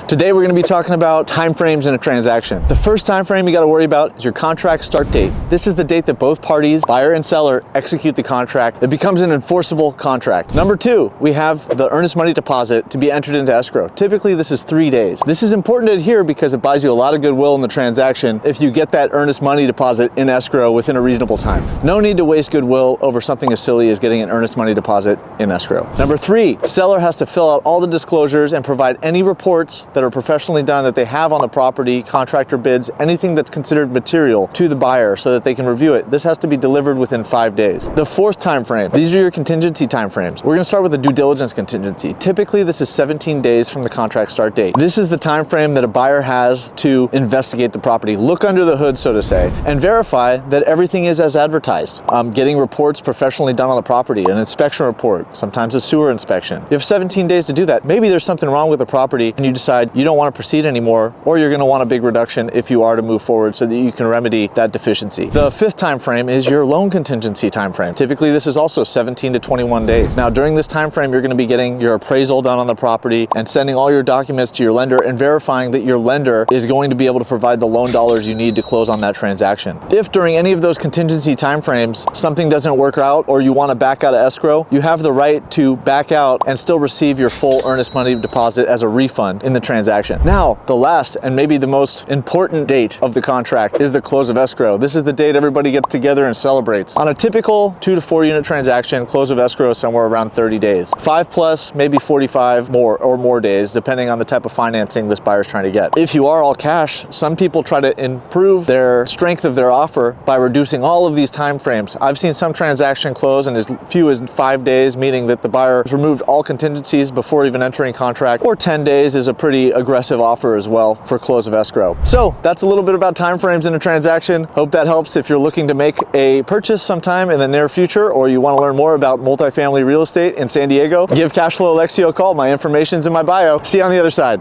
Today we're going to be talking about timeframes in a transaction. The first time frame you got to worry about is your contract start date. This is the date that both parties, buyer and seller, execute the contract. It becomes an enforceable contract. Number two, we have the earnest money deposit to be entered into escrow. Typically this is 3 days. This is important to adhere because it buys you a lot of goodwill in the transaction if you get that earnest money deposit in escrow within a reasonable time. No need to waste goodwill over something as silly as getting an earnest money deposit in escrow. Number three, seller has to fill out all the disclosures and provide any reports that are professionally done that they have on the property, contractor bids, anything that's considered material to the buyer so that they can review it. This has to be delivered within 5 days. The fourth time frame, these are your contingency time frames. We're going to start with the due diligence contingency. Typically this is 17 days from the contract start date. This is the time frame that a buyer has to investigate the property, look under the hood so to say, and verify that everything is as advertised. Getting reports professionally done on the property, an inspection report, sometimes a sewer inspection. You have 17 days to do that. Maybe there's something wrong with the property and you decide you don't want to proceed anymore, or you're going to want a big reduction if you are to move forward so that you can remedy that deficiency. The fifth time frame is your loan contingency time frame. Typically this is also 17 to 21 days. Now during this time frame you're going to be getting your appraisal done on the property and sending all your documents to your lender and verifying that your lender is going to be able to provide the loan dollars you need to close on that transaction. If during any of those contingency time frames something doesn't work out or you want to back out of escrow, you have the right to back out and still receive your full earnest money deposit as a refund in the transaction. Now, the last and maybe the most important date of the contract is the close of escrow. This is the date everybody gets together and celebrates. On a typical 2 to 4 unit transaction, close of escrow is somewhere around 30 days. 5 plus, maybe 45 more days, depending on the type of financing this buyer's trying to get. If you are all cash, some people try to improve their strength of their offer by reducing all of these time frames. I've seen some transaction close in as few as 5 days, meaning that the buyer has removed all contingencies before even entering contract, or 10 days is a pretty aggressive offer as well for close of escrow. So that's a little bit about time frames in a transaction. Hope that helps if you're looking to make a purchase sometime in the near future, or you want to learn more about multifamily real estate in San Diego. Give Cashflow Alexio a call. My information's in my bio. See you on the other side.